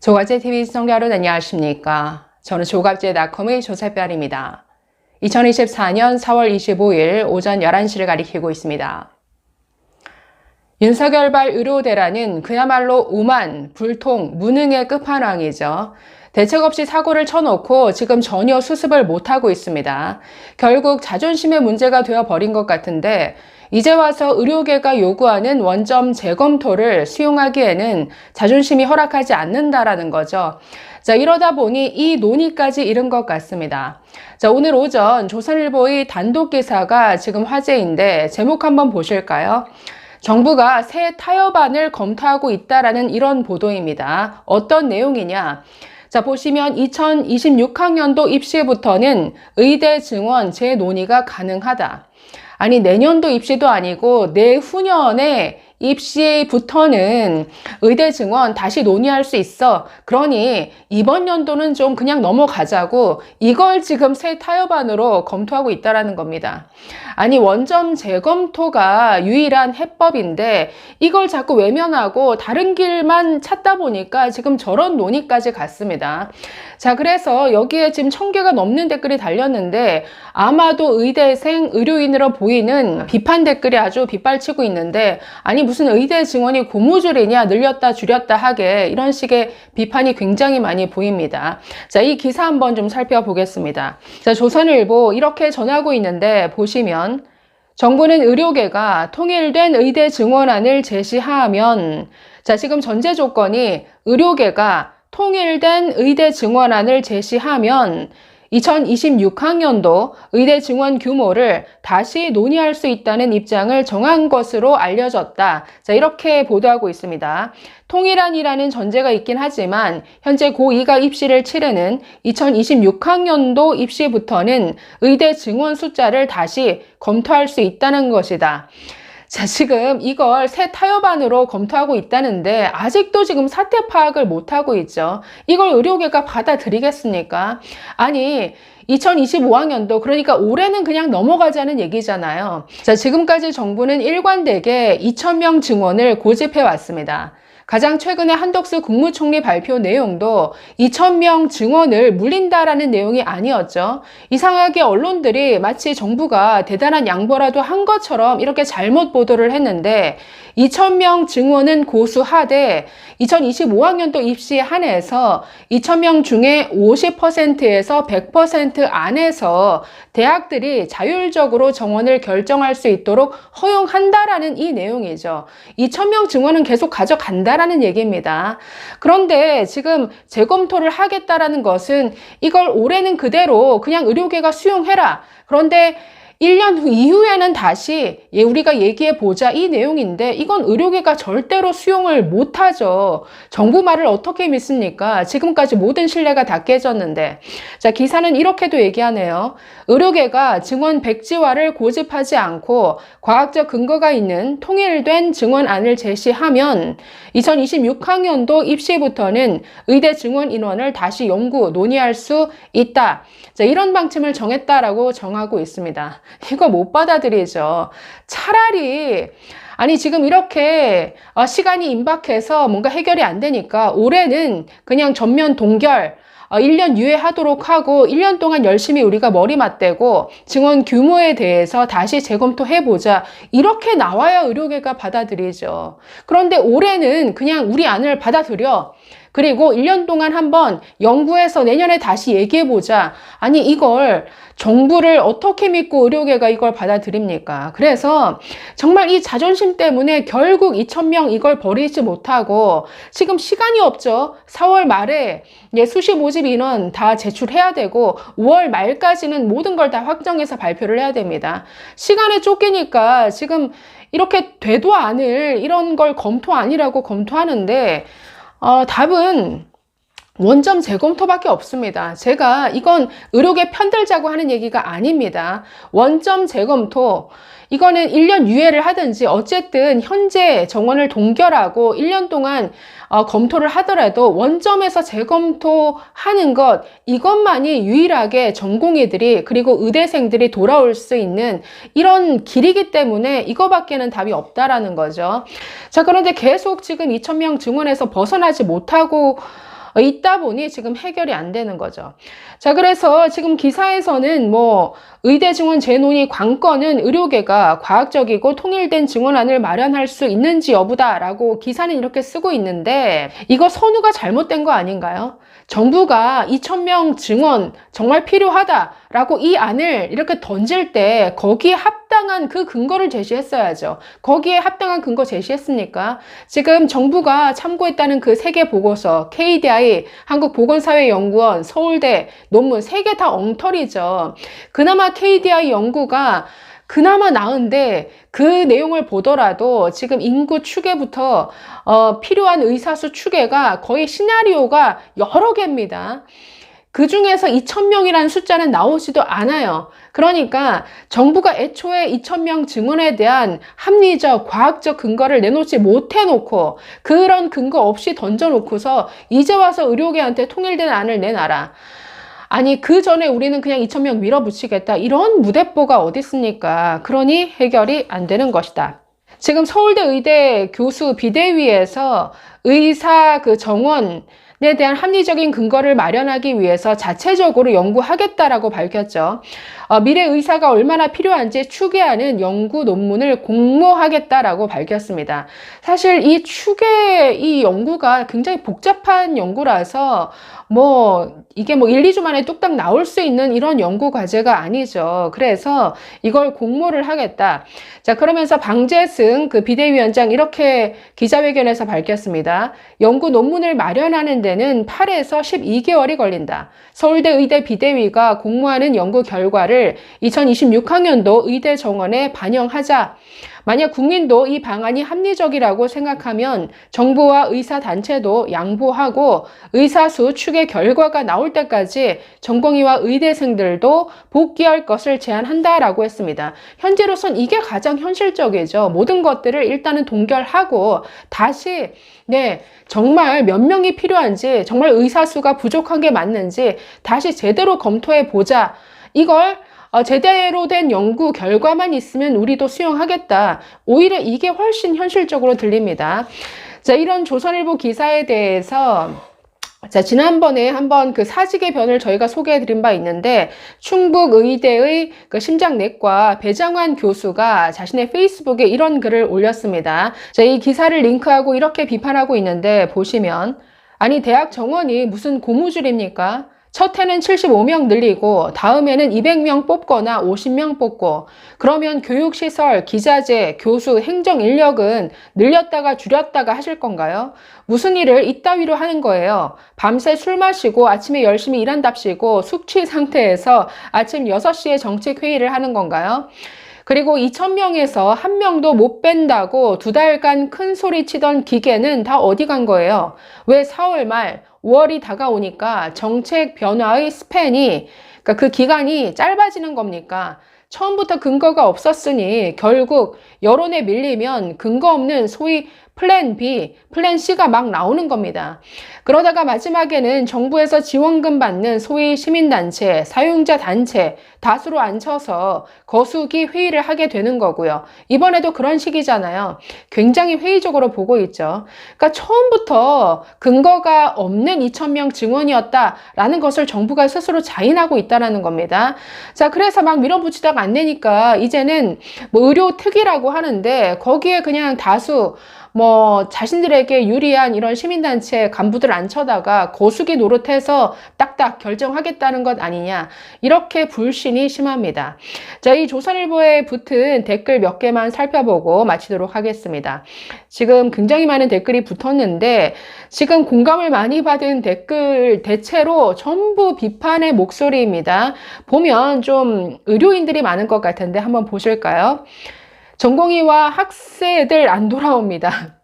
조갑제TV 시청자 여러분 안녕하십니까? 저는 조갑제닷컴의 조세별입니다. 2024년 4월 25일 오전 11시를 가리키고 있습니다. 윤석열발 의료대란은 그야말로 오만, 불통, 무능의 끝판왕이죠. 대책 없이 사고를 쳐놓고 지금 전혀 수습을 못하고 있습니다. 결국 자존심의 문제가 되어버린 것 같은데 이제 와서 의료계가 요구하는 원점 재검토를 수용하기에는 자존심이 허락하지 않는다라는 거죠. 자, 이러다 보니 이 논의까지 이른 것 같습니다. 자, 오늘 오전 조선일보의 단독 기사가 지금 화제인데 제목 한번 보실까요? 정부가 새 타협안을 검토하고 있다라는 이런 보도입니다. 어떤 내용이냐? 자, 보시면 2026학년도 입시부터는 의대 증원 재논의가 가능하다. 아니, 내년도 입시도 아니고 내후년에 입시부터는 의대 증원 다시 논의할 수 있어. 그러니 이번 연도는 좀 그냥 넘어가자고 이걸 지금 새 타협안으로 검토하고 있다라는 겁니다. 아니, 원점 재검토가 유일한 해법인데 이걸 자꾸 외면하고 다른 길만 찾다 보니까 지금 저런 논의까지 갔습니다. 자, 그래서 여기에 지금 1000개가 넘는 댓글이 달렸는데 아마도 의대생, 의료인으로 보이는 비판 댓글이 아주 빗발치고 있는데 아니 무슨 의대 증원이 고무줄이냐, 늘렸다 줄였다 하게 이런 식의 비판이 굉장히 많이 보입니다. 자, 이 기사 한번 좀 살펴보겠습니다. 자, 조선일보 이렇게 전하고 있는데 보시면 정부는 의료계가 통일된 의대 증원안을 제시하면 자, 지금 전제 조건이 의료계가 통일된 의대 증원안을 제시하면 2026학년도 의대 증원 규모를 다시 논의할 수 있다는 입장을 정한 것으로 알려졌다. 자, 이렇게 보도하고 있습니다. 통일안이라는 전제가 있긴 하지만 현재 고2가 입시를 치르는 2026학년도 입시부터는 의대 증원 숫자를 다시 검토할 수 있다는 것이다. 자, 지금 이걸 새 타협안으로 검토하고 있다는데 아직도 지금 사태 파악을 못하고 있죠. 이걸 의료계가 받아들이겠습니까? 아니, 2025학년도 그러니까 올해는 그냥 넘어가자는 얘기잖아요. 자, 지금까지 정부는 일관되게 2000명 증원을 고집해 왔습니다. 가장 최근에 한덕수 국무총리 발표 내용도 2000명 증원을 물린다라는 내용이 아니었죠. 이상하게 언론들이 마치 정부가 대단한 양보라도 한 것처럼 이렇게 잘못 보도를 했는데 2000명 증원은 고수하되 2025학년도 입시에 한해서 2000명 중에 50%에서 100% 안에서 대학들이 자율적으로 정원을 결정할 수 있도록 허용한다라는 이 내용이죠. 2000명 증원은 계속 가져간다라는 얘기입니다. 그런데 지금 재검토를 하겠다라는 것은 이걸 올해는 그대로 그냥 의료계가 수용해라. 그런데 1년 후 이후에는 다시 우리가 얘기해 보자 이 내용인데 이건 의료계가 절대로 수용을 못하죠. 정부 말을 어떻게 믿습니까? 지금까지 모든 신뢰가 다 깨졌는데. 자, 기사는 이렇게도 얘기하네요. 의료계가 증원 백지화를 고집하지 않고 과학적 근거가 있는 통일된 증원안을 제시하면 2026학년도 입시부터는 의대 증원 인원을 다시 연구 논의할 수 있다. 자, 이런 방침을 정했다라고 정하고 있습니다. 이거 못 받아들이죠. 차라리 아니 지금 이렇게 시간이 임박해서 뭔가 해결이 안 되니까 올해는 그냥 전면 동결 1년 유예하도록 하고 1년 동안 열심히 우리가 머리 맞대고 증원 규모에 대해서 다시 재검토해보자. 이렇게 나와야 의료계가 받아들이죠. 그런데 올해는 그냥 우리 안을 받아들여. 그리고 1년 동안 한번 연구해서 내년에 다시 얘기해보자. 아니 이걸 정부를 어떻게 믿고 의료계가 이걸 받아들입니까? 그래서 정말 이 자존심 때문에 결국 2000명 이걸 버리지 못하고 지금 시간이 없죠. 4월 말에 수시 모집 인원 다 제출해야 되고 5월 말까지는 모든 걸 다 확정해서 발표를 해야 됩니다. 시간에 쫓기니까 지금 이렇게 되도 않을 이런 걸 검토안이라고 검토하는데 답은 원점 재검토밖에 없습니다. 제가 이건 의료계 편들자고 하는 얘기가 아닙니다. 원점 재검토 이거는 1년 유예를 하든지 어쨌든 현재 정원을 동결하고 1년 동안 검토를 하더라도 원점에서 재검토하는 것 이것만이 유일하게 전공의들이 그리고 의대생들이 돌아올 수 있는 이런 길이기 때문에 이거밖에는 답이 없다라는 거죠. 자, 그런데 계속 지금 2000명 증원에서 벗어나지 못하고 있다 보니 지금 해결이 안 되는 거죠. 자, 그래서 지금 기사에서는 뭐 의대 증원 재논의 관건은 의료계가 과학적이고 통일된 증원안을 마련할 수 있는지 여부다라고 기사는 이렇게 쓰고 있는데, 이거 선우가 잘못된 거 아닌가요? 정부가 2,000명 증원 정말 필요하다라고 이 안을 이렇게 던질 때 거기에 합당한 그 근거를 제시했어야죠. 거기에 합당한 근거 제시했습니까? 지금 정부가 참고했다는 그 3개 보고서, KDI, 한국보건사회연구원, 서울대 논문 3개 다 엉터리죠. 그나마 KDI 연구가 그나마 나은데, 그 내용을 보더라도 지금 인구 추계부터 필요한 의사수 추계가 거의 시나리오가 여러 개입니다. 그 중에서 2,000명이라는 숫자는 나오지도 않아요. 그러니까 정부가 애초에 2,000명 증원에 대한 합리적, 과학적 근거를 내놓지 못해놓고, 그런 근거 없이 던져놓고서 이제 와서 의료계한테 통일된 안을 내놔라. 아니, 그 전에 우리는 그냥 2,000명 밀어붙이겠다, 이런 무대뽀가 어디 있습니까? 그러니 해결이 안 되는 것이다. 지금 서울대 의대 교수 비대위에서 의사 그 정원에 대한 합리적인 근거를 마련하기 위해서 자체적으로 연구하겠다라고 밝혔죠. 미래 의사가 얼마나 필요한지 추계하는 연구 논문을 공모하겠다라고 밝혔습니다. 사실 이 연구가 굉장히 복잡한 연구라서 이게 1, 2주 만에 뚝딱 나올 수 있는 이런 연구 과제가 아니죠. 그래서 이걸 공모를 하겠다. 자, 그러면서 방재승 그 비대위원장 이렇게 기자회견에서 밝혔습니다. 연구 논문을 마련하는 데는 8에서 12개월이 걸린다. 서울대 의대 비대위가 공모하는 연구 결과를 2026학년도 의대 정원에 반영하자. 만약 국민도 이 방안이 합리적이라고 생각하면 정부와 의사단체도 양보하고 의사수 추계 결과가 나올 때까지 전공의와 의대생들도 복귀할 것을 제안한다라고 했습니다. 현재로선 이게 가장 현실적이죠. 모든 것들을 일단은 동결하고 다시 정말 몇 명이 필요한지, 정말 의사수가 부족한 게 맞는지 다시 제대로 검토해 보자. 이걸 제대로 된 연구 결과만 있으면 우리도 수용하겠다. 오히려 이게 훨씬 현실적으로 들립니다. 자, 이런 조선일보 기사에 대해서 지난번에 한번 그 사직의 변을 저희가 소개해 드린 바 있는데, 충북의대의 그 심장내과 배장환 교수가 자신의 페이스북에 이런 글을 올렸습니다. 자, 이 기사를 링크하고 이렇게 비판하고 있는데, 보시면, 아니, 대학 정원이 무슨 고무줄입니까? 첫 해는 75명 늘리고 다음에는 200명 뽑거나 50명 뽑고, 그러면 교육시설, 기자재, 교수, 행정 인력은 늘렸다가 줄였다가 하실 건가요? 무슨 일을 이따위로 하는 거예요? 밤새 술 마시고 아침에 열심히 일한답시고 숙취 상태에서 아침 6시에 정책회의를 하는 건가요? 그리고 2,000명에서 1명도 못 뺀다고 2달간 큰 소리 치던 기계는 다 어디 간 거예요? 왜 4월 말 5월이 다가오니까 정책 변화의 스팬이, 그러니까 그 기간이 짧아지는 겁니까? 처음부터 근거가 없었으니 결국 여론에 밀리면 근거 없는 소위 플랜 B, 플랜 C가 막 나오는 겁니다. 그러다가 마지막에는 정부에서 지원금 받는 소위 시민단체, 사용자 단체 다수로 앉혀서 거수기 회의를 하게 되는 거고요. 이번에도 그런 식이잖아요. 굉장히 회의적으로 보고 있죠. 그러니까 처음부터 근거가 없는 2,000명 증원이었다라는 것을 정부가 스스로 자인하고 있다는 겁니다. 자, 그래서 막 밀어붙이다가 안 되니까 이제는 의료 특위라고 하는데, 거기에 그냥 다수 자신들에게 유리한 이런 시민단체 간부들 앉혀다가 거수기 노릇해서 딱딱 결정하겠다는 것 아니냐, 이렇게 불신이 심합니다. 자, 이 조선일보에 붙은 댓글 몇 개만 살펴보고 마치도록 하겠습니다. 지금 굉장히 많은 댓글이 붙었는데, 지금 공감을 많이 받은 댓글 대체로 전부 비판의 목소리입니다. 보면 좀 의료인들이 많은 것 같은데 한번 보실까요? 전공의와 학생들 안 돌아옵니다.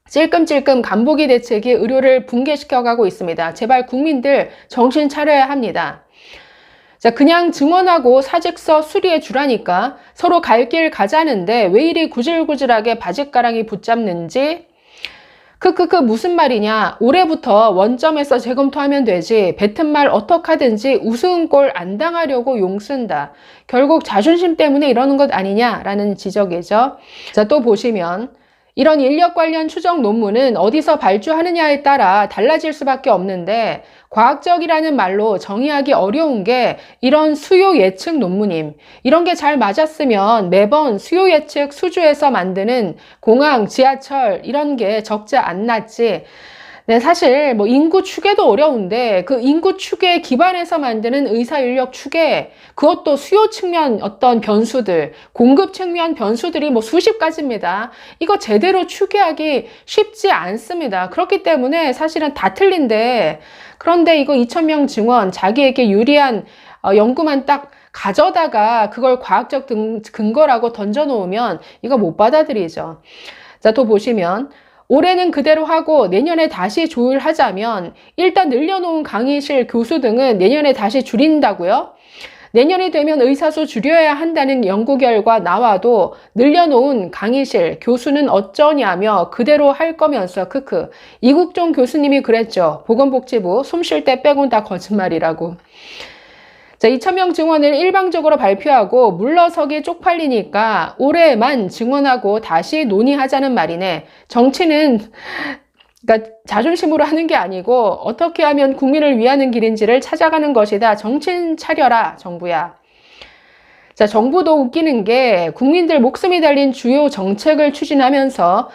찔끔찔끔 간보기 대책이 의료를 붕괴시켜가고 있습니다. 제발 국민들 정신 차려야 합니다. 자, 그냥 증언하고 사직서 수리해 주라니까. 서로 갈 길 가자는데 왜 이리 구질구질하게 바짓가랑이 붙잡는지. 무슨 말이냐. 올해부터 원점에서 재검토하면 되지. 뱉은 말 어떡하든지 우스운 꼴 안 당하려고 용쓴다. 결국 자존심 때문에 이러는 것 아니냐라는 지적이죠. 자, 또 보시면 이런 인력 관련 추정 논문은 어디서 발주하느냐에 따라 달라질 수밖에 없는데 과학적이라는 말로 정의하기 어려운 게 이런 수요 예측 논문임. 이런 게 잘 맞았으면 매번 수요 예측 수주에서 만드는 공항, 지하철 이런 게 적자 안 났지. 네, 사실 뭐 인구 추계도 어려운데 그 인구 추계에 기반해서 만드는 의사 인력 추계, 그것도 수요 측면 어떤 변수들, 공급 측면 변수들이 뭐 수십 가지입니다. 이거 제대로 추계하기 쉽지 않습니다. 그렇기 때문에 사실은 다 틀린데, 그런데 이거 2,000명 증원 자기에게 유리한 연구만 딱 가져다가 그걸 과학적 근거라고 던져놓으면 이거 못 받아들이죠. 자, 또 보시면 올해는 그대로 하고 내년에 다시 조율하자면 일단 늘려놓은 강의실 교수 등은 내년에 다시 줄인다고요? 내년이 되면 의사수 줄여야 한다는 연구 결과 나와도 늘려놓은 강의실 교수는 어쩌냐며 그대로 할 거면서 크크. 이국종 교수님이 그랬죠. 보건복지부 숨 쉴 때 빼곤 다 거짓말이라고. 자, 2,000명 증원을 일방적으로 발표하고 물러서기 쪽팔리니까 올해만 증원하고 다시 논의하자는 말이네. 정치는 그러니까 자존심으로 하는 게 아니고 어떻게 하면 국민을 위하는 길인지를 찾아가는 것이다. 정신 차려라, 정부야. 자, 정부도 웃기는 게 국민들 목숨이 달린 주요 정책을 추진하면서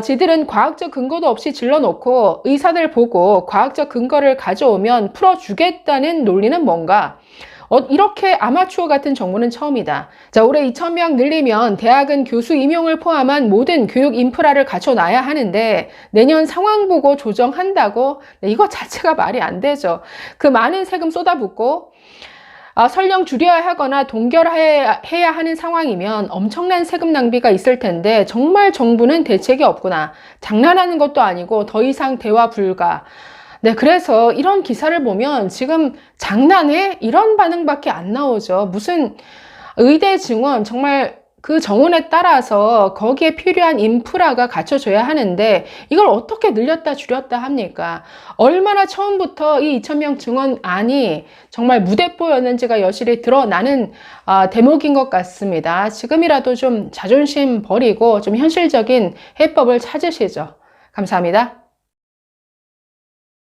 지들은 과학적 근거도 없이 질러놓고 의사들 보고 과학적 근거를 가져오면 풀어주겠다는 논리는 뭔가? 이렇게 아마추어 같은 정부는 처음이다. 자, 올해 2,000명 늘리면 대학은 교수 임용을 포함한 모든 교육 인프라를 갖춰놔야 하는데 내년 상황 보고 조정한다고? 네, 이거 자체가 말이 안 되죠. 그 많은 세금 쏟아붓고 설령 줄여야 하거나 동결해야 하는 상황이면 엄청난 세금 낭비가 있을 텐데 정말 정부는 대책이 없구나. 장난하는 것도 아니고 더 이상 대화 불가. 네, 그래서 이런 기사를 보면 지금 장난해? 이런 반응밖에 안 나오죠. 무슨 의대 증원, 정말 그 정원에 따라서 거기에 필요한 인프라가 갖춰져야 하는데 이걸 어떻게 늘렸다 줄였다 합니까? 얼마나 처음부터 이 2,000명 증원안이 정말 무대뽀였는지가 여실히 드러나는 대목인 것 같습니다. 지금이라도 좀 자존심 버리고 좀 현실적인 해법을 찾으시죠. 감사합니다.